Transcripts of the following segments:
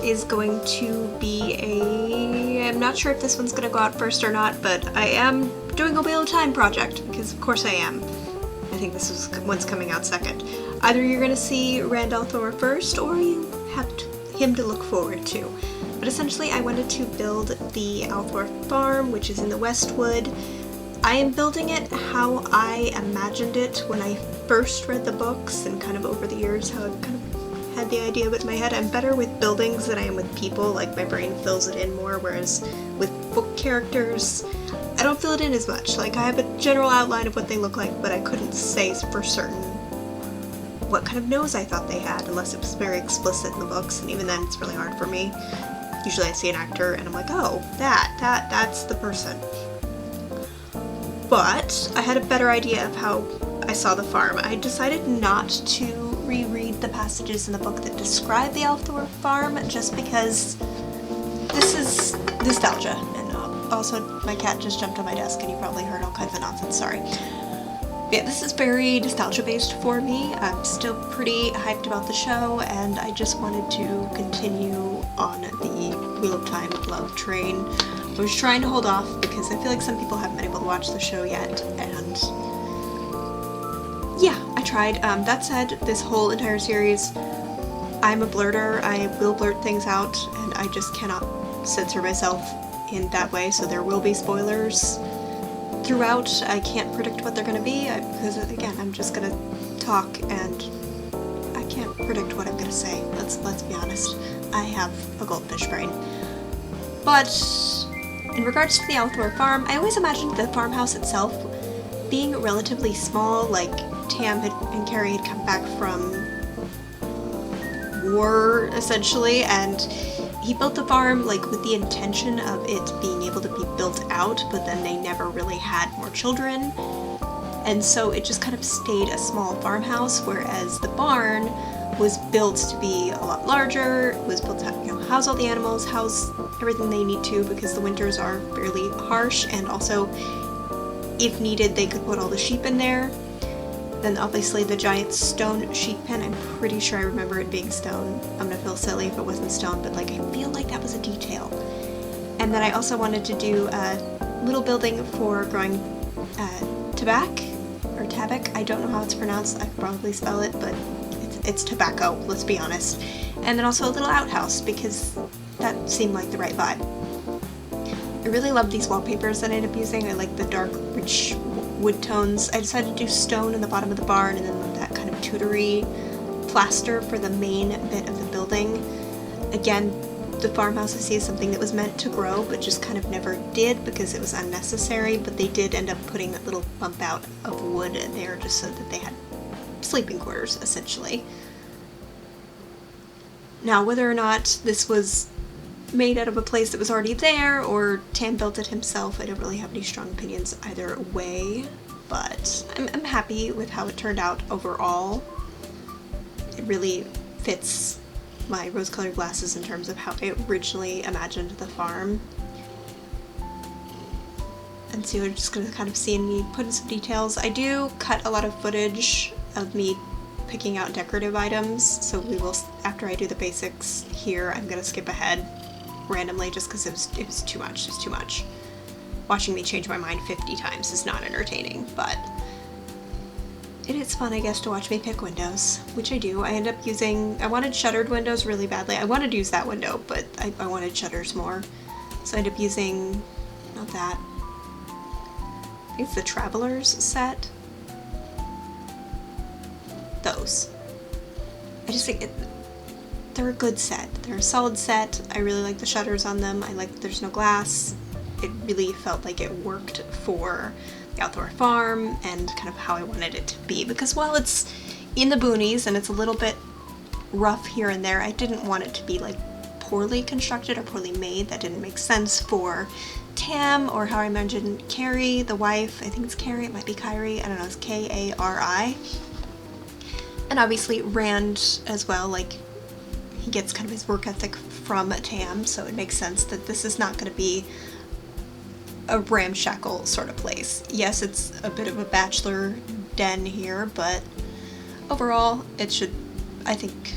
is going to be I'm not sure if this one's gonna go out first or not, but I am doing a Wheel of Time project, because of course I am. I think this one's coming out second. Either you're gonna see Rand al'Thor first, or you have him to look forward to. But essentially I wanted to build the al'Thor farm, which is in the Westwood. I am building it how I imagined it when I first read the books, and kind of over the years how I've kind of had the idea of it in my head. I'm better with buildings than I am with people, like my brain fills it in more, whereas with book characters, I don't fill it in as much. Like I have a general outline of what they look like, but I couldn't say for certain what kind of nose I thought they had, unless it was very explicit in the books, and even then it's really hard for me. Usually I see an actor and I'm like, oh, that's the person. But I had a better idea of how I saw the farm. I decided not to reread the passages in the book that describe the al'Thor farm, just because this is nostalgia. And also my cat just jumped on my desk and you probably heard all kinds of nonsense, sorry. Yeah, this is very nostalgia based for me. I'm still pretty hyped about the show, and I just wanted to continue on the Wheel of Time love train. I was trying to hold off because I feel like some people haven't been able to watch the show yet, and yeah, I tried. That said, this whole entire series, I'm a blurter. I will blurt things out, and I just cannot censor myself in that way, so there will be spoilers throughout. I can't predict what they're going to be, because again, I'm just going to talk, and I can't predict what I'm going to say. Let's be honest. I have a goldfish brain. But in regards to the al'Thor farm, I always imagined the farmhouse itself being relatively small, like Tam and Carrie had come back from war, essentially, and he built the farm like with the intention of it being able to be built out, but then they never really had more children, and so it just kind of stayed a small farmhouse, whereas the barn was built to be a lot larger. It was built to, house all the animals, house everything they need to, because the winters are fairly harsh, and also if needed they could put all the sheep in there. Then obviously the giant stone sheep pen, I'm pretty sure I remember it being stone. I'm gonna feel silly if it wasn't stone, but like I feel like that was a detail. And then I also wanted to do a little building for growing tabac. I don't know how it's pronounced, I could probably spell it, but it's tobacco, let's be honest. And then also a little outhouse, because that seemed like the right vibe. I really love these wallpapers that I ended up using. I like the dark, rich wood tones. I decided to do stone in the bottom of the barn, and then that kind of Tutory plaster for the main bit of the building. Again, the farmhouse I see is something that was meant to grow, but just kind of never did because it was unnecessary, but they did end up putting a little bump out of wood there just so that they had sleeping quarters, essentially. Now, whether or not this was made out of a place that was already there, or Tam built it himself, I don't really have any strong opinions either way, but I'm happy with how it turned out overall. It really fits my rose-colored glasses in terms of how I originally imagined the farm. And so you're just going to kind of see me put in some details. I do cut a lot of footage of me picking out decorative items, so we will, after I do the basics here, I'm going to skip ahead randomly just because it was too much. It's too much. Watching me change my mind 50 times is not entertaining, but it is fun, I guess, to watch me pick windows, which I do. I end up using, I wanted shuttered windows really badly. I wanted to use that window, but I wanted shutters more. So I end up using, not that, I think it's the Travelers set. Those. I just think they're a good set. They're a solid set. I really like the shutters on them. I like that there's no glass. It really felt like it worked for the al'Thor farm and kind of how I wanted it to be, because while it's in the boonies and it's a little bit rough here and there, I didn't want it to be like poorly constructed or poorly made. That didn't make sense for Tam or how I imagined Carrie, the wife. I think it's Carrie, it might be Kyrie, I don't know, it's K-A-R-I. And obviously Rand as well, like he gets kind of his work ethic from Tam, so it makes sense that this is not going to be a ramshackle sort of place. Yes, it's a bit of a bachelor den here, but overall it should, I think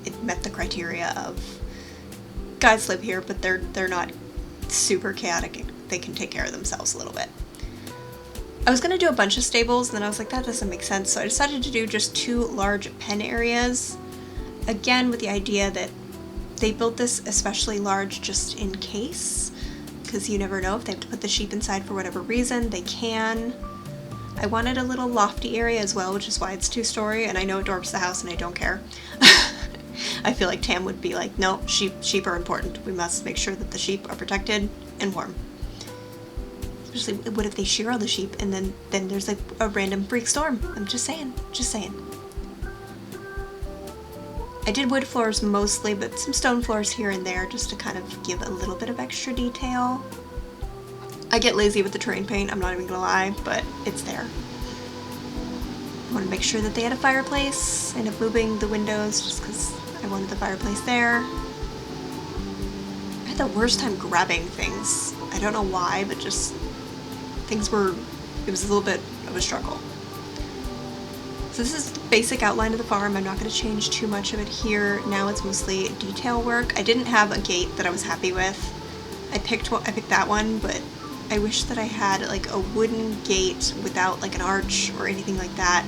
it met the criteria of guys live here, but they're not super chaotic. They can take care of themselves a little bit. I was gonna do a bunch of stables, and then I was like, that doesn't make sense, so I decided to do just 2 large pen areas. Again, with the idea that they built this especially large just in case, because you never know if they have to put the sheep inside for whatever reason, they can. I wanted a little lofty area as well, which is why it's 2-story, and I know it dwarfs the house and I don't care. I feel like Tam would be like, no, sheep are important. We must make sure that the sheep are protected and warm. Especially, what if they shear all the sheep and then there's like a random freak storm? I'm just saying. I did wood floors mostly, but some stone floors here and there just to kind of give a little bit of extra detail. I get lazy with the terrain paint, I'm not even gonna lie, but it's there. I wanted to make sure that they had a fireplace. I ended up moving the windows just because I wanted the fireplace there. I had the worst time grabbing things. I don't know why, but just it was a little bit of a struggle. So this is the basic outline of the farm. I'm not going to change too much of it here. Now it's mostly detail work. I didn't have a gate that I was happy with. I picked that one, but I wish that I had like a wooden gate without like an arch or anything like that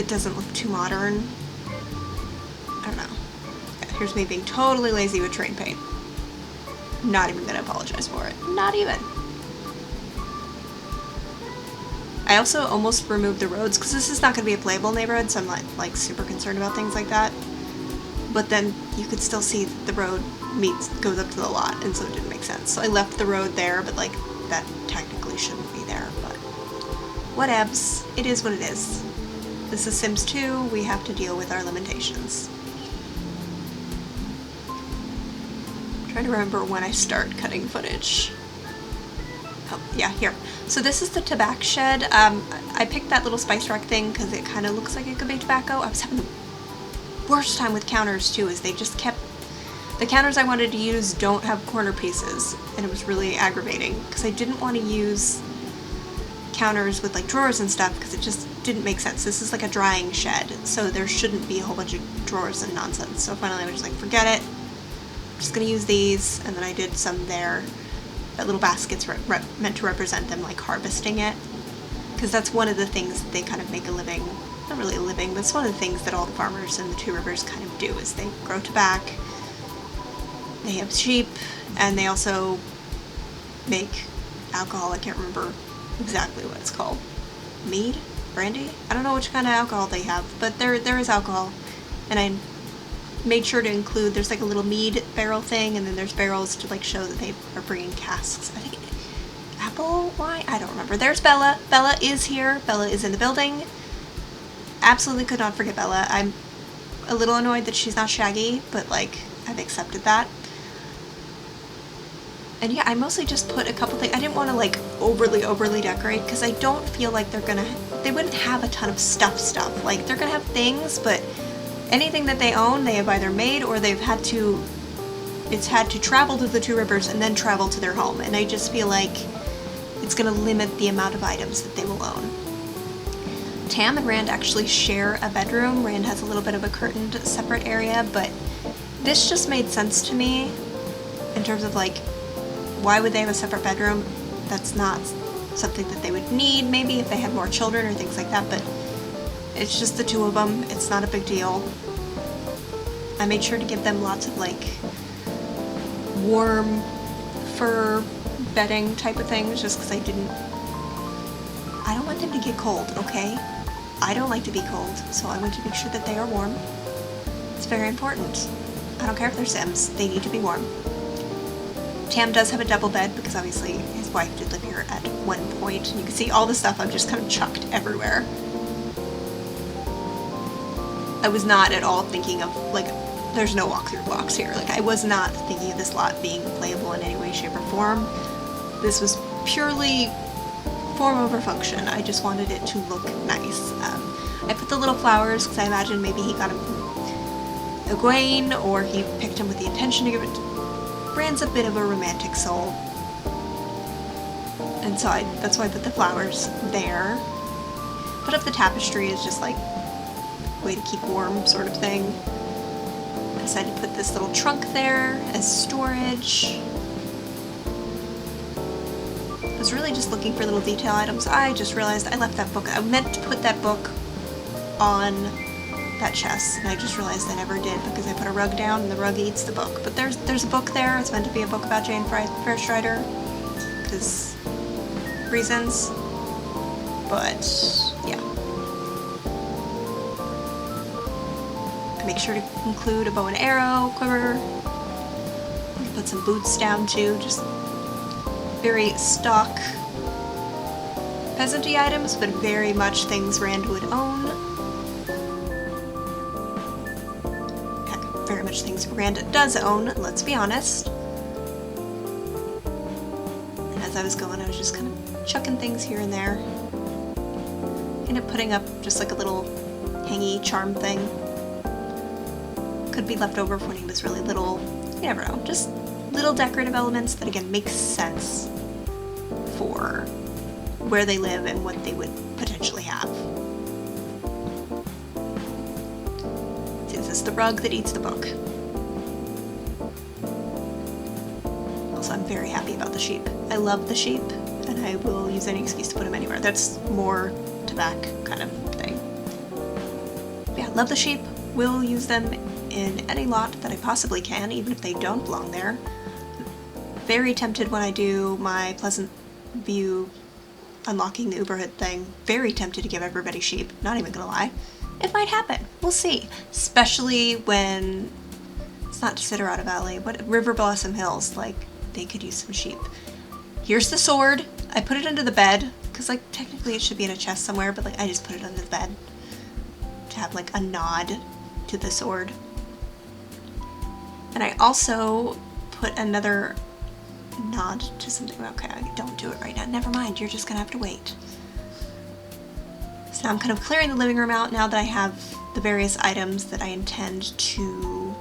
doesn't look too modern. I don't know. Yeah, here's me being totally lazy with terrain paint. Not even going to apologize for it. Not even. I also almost removed the roads because this is not going to be a playable neighborhood, so I'm not like super concerned about things like that. But then you could still see that the road goes up to the lot, and so it didn't make sense. So I left the road there, but like that technically shouldn't be there, but whatevs. It is what it is. This is Sims 2, we have to deal with our limitations. I'm trying to remember when I start cutting footage. Oh, yeah, here. So this is the tobacco shed. I picked that little spice rack thing because it kind of looks like it could be tobacco. I was having the worst time with counters too, is they just kept... The counters I wanted to use don't have corner pieces, and it was really aggravating because I didn't want to use counters with like drawers and stuff because it just didn't make sense. This is like a drying shed, so there shouldn't be a whole bunch of drawers and nonsense. So finally I was just like, forget it. I'm just gonna use these, and then I did some there. That little baskets meant to represent them like harvesting it, because that's one of the things that they kind of make a living, not really a living, but it's one of the things that all the farmers in the Two Rivers kind of do, is they grow tobacco, they have sheep, and they also make alcohol. I can't remember exactly what it's called. Mead? Brandy? I don't know which kind of alcohol they have, but there is alcohol, and I made sure to include, there's like a little mead barrel thing, and then there's barrels to like show that they are bringing casks. I think apple wine? I don't remember. There's Bella. Bella is here. Bella is in the building. Absolutely could not forget Bella. I'm a little annoyed that she's not Shaggy, but like I've accepted that. And yeah, I mostly just put a couple things. I didn't want to like overly decorate because I don't feel like they wouldn't have a ton of stuff. Like they're gonna have things, but anything that they own, they have either made or it's had to travel to the Two Rivers and then travel to their home. And I just feel like it's going to limit the amount of items that they will own. Tam and Rand actually share a bedroom. Rand has a little bit of a curtained separate area, but this just made sense to me in terms of like, why would they have a separate bedroom? That's not something that they would need maybe if they had more children or things like that, but it's just the two of them. It's not a big deal. I made sure to give them lots of like warm fur bedding type of things just because I don't want them to get cold, okay? I don't like to be cold, so I want to make sure that they are warm. It's very important. I don't care if they're Sims, they need to be warm. Tam does have a double bed because obviously his wife did live here at one point, and you can see all the stuff I've just kind of chucked everywhere. I was not at all thinking of, like, there's no walkthrough blocks here. Like, I was not thinking of this lot being playable in any way, shape, or form. This was purely form over function. I just wanted it to look nice. I put the little flowers because I imagine maybe he got them from Egwene, or he picked them with the intention to give it to... Rand's a bit of a romantic soul. And so that's why I put the flowers there. Put up the tapestry is just like way to keep warm sort of thing. I decided to put this little trunk there as storage. storage. I was really just looking for little detail items. I just realized I left that book. I meant to put that book on that chest, and I just realized I never did because I put a rug down and the rug eats the book. But there's a book there. It's meant to be a book about Jane Fairstrider, because reasons. But yeah, I make sure to include a bow and arrow, quiver. Put some boots down too, just very stock peasant-y items, but very much things Rand would own. Heck, very much things Rand does own, let's be honest. And as I was going, I was just kind of chucking things here and there. Ended up putting up just like a little hangy charm thing. Could be left over from when he was really little. You never know. Just little decorative elements that again make sense for where they live and what they would potentially have. Is this the rug that eats the book? Also, I'm very happy about the sheep. I love the sheep, and I will use any excuse to put them anywhere. That's more to back kind of thing. Yeah, love the sheep. Will use them in any lot that I possibly can, even if they don't belong there. Very tempted when I do my Pleasant View unlocking the Uberhood thing. Very tempted to give everybody sheep, not even gonna lie. It might happen, we'll see. Especially when it's not Desiderata Valley, but River Blossom Hills, like, they could use some sheep. Here's the sword. I put it under the bed, because like technically it should be in a chest somewhere, but like I just put it under the bed to have like a nod to the sword. And I also put another nod to something. Okay, don't do it right now. Never mind, you're just gonna have to wait. So now I'm kind of clearing the living room out now that I have the various items that I intend to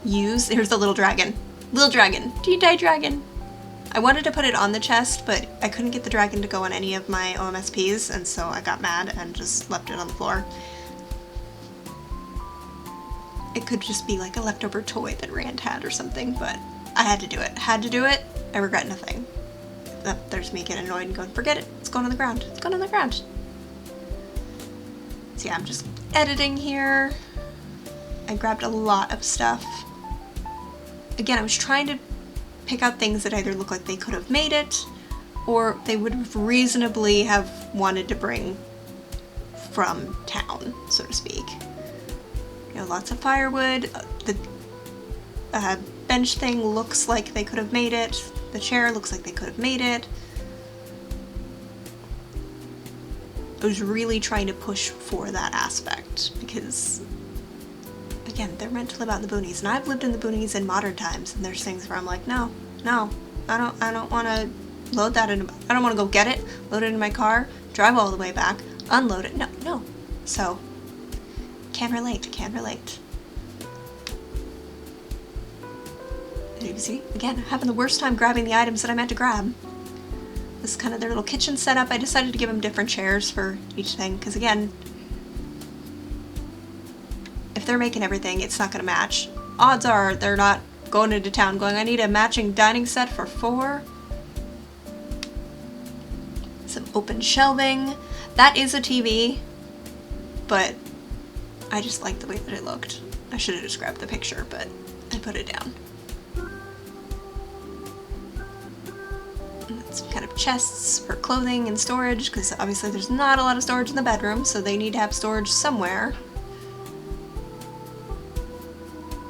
use. Here's the little dragon. Little dragon. Do you die, dragon? I wanted to put it on the chest, but I couldn't get the dragon to go on any of my OMSPs, and so I got mad and just left it on the floor. It could just be like a leftover toy that Rand had or something, but I had to do it. Had to do it. I regret nothing. There's me getting annoyed and going, forget it. It's going on the ground. It's going on the ground. So yeah, I'm just editing here. I grabbed a lot of stuff. Again, I was trying to pick out things that either look like they could have made it, or they would reasonably have wanted to bring from town, so to speak. You know, lots of firewood. The bench thing looks like they could have made it. The chair looks like they could have made it. I was really trying to push for that aspect because, again, they're meant to live out in the boonies, and I've lived in the boonies in modern times, and there's things where I'm like, no, I don't want to load that in. I don't want to go get it, load it in my car, drive all the way back, unload it. No. So, can relate. You see, again, having the worst time grabbing the items that I meant to grab. This is kind of their little kitchen setup. I decided to give them different chairs for each thing, because again, if they're making everything, it's not going to match. Odds are they're not going into town going, I need a matching dining set for 4. Some open shelving. That is a TV, but I just liked the way that it looked. I should have just grabbed the picture, but I put it down. Some kind of chests for clothing and storage, because obviously there's not a lot of storage in the bedroom, so they need to have storage somewhere.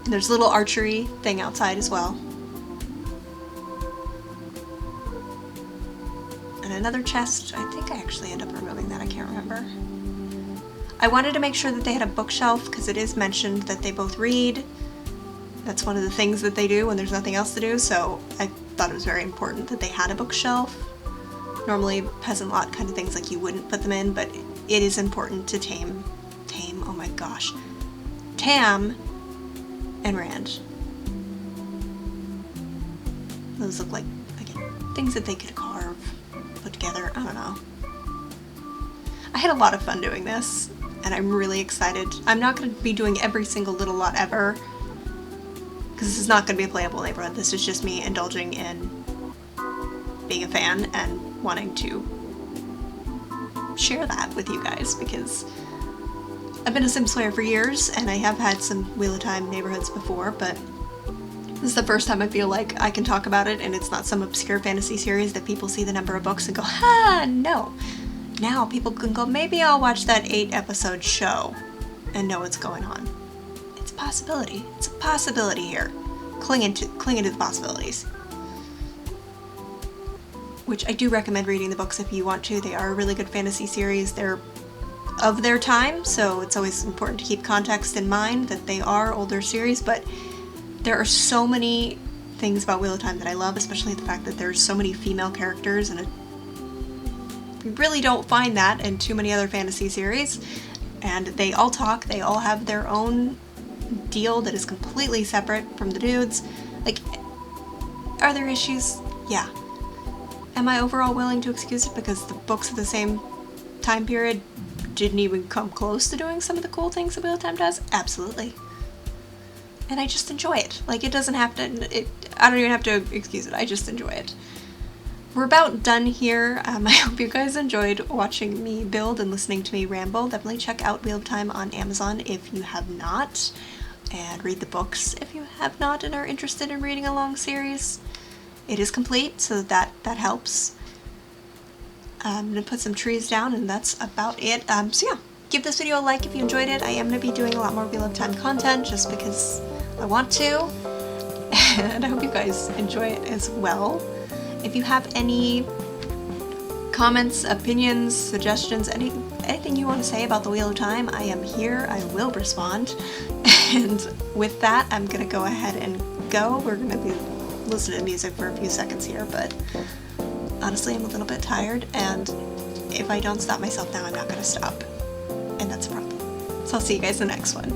And there's a little archery thing outside as well. And another chest. I think I actually end up removing that, I can't remember. I wanted to make sure that they had a bookshelf, because it is mentioned that they both read. That's one of the things that they do when there's nothing else to do, so I thought it was very important that they had a bookshelf. Normally, peasant lot kind of things like you wouldn't put them in, but it is important to tame, oh my gosh, Tam and Rand. Those look like, again, things that they could carve, put together, I don't know. I had a lot of fun doing this, and I'm really excited. I'm not going to be doing every single little lot ever, because this is not going to be a playable neighborhood. This is just me indulging in being a fan and wanting to share that with you guys, because I've been a Sims player for years and I have had some Wheel of Time neighborhoods before, but this is the first time I feel like I can talk about it and it's not some obscure fantasy series that people see the number of books and go, ha, no. Now people can go, maybe I'll watch that 8-episode show and know what's going on. It's a possibility. It's a possibility here. Cling into the possibilities. Which I do recommend reading the books if you want to. They are a really good fantasy series. They're of their time, so it's always important to keep context in mind that they are older series, but there are so many things about Wheel of Time that I love, especially the fact that there's so many female characters, and you really don't find that in too many other fantasy series. And they all talk, they all have their own deal that is completely separate from the dudes. Like, are there issues? Yeah. Am I overall willing to excuse it because the books of the same time period didn't even come close to doing some of the cool things that Wheel of Time does? Absolutely. And I just enjoy it. Like, it doesn't have to, I don't even have to excuse it, I just enjoy it. We're about done here. I hope you guys enjoyed watching me build and listening to me ramble. Definitely check out Wheel of Time on Amazon if you have not, and read the books if you have not and are interested in reading a long series. It is complete, so that helps. I'm gonna put some trees down and that's about it. So yeah, give this video a like if you enjoyed it. I am gonna be doing a lot more Wheel of Time content just because I want to, and I hope you guys enjoy it as well. If you have any comments, opinions, suggestions, anything you want to say about the Wheel of Time, I am here. I will respond. And with that, I'm gonna go ahead and go. We're gonna be listening to music for a few seconds here, but honestly, I'm a little bit tired, and if I don't stop myself now, I'm not gonna stop. And that's a problem. So I'll see you guys in the next one.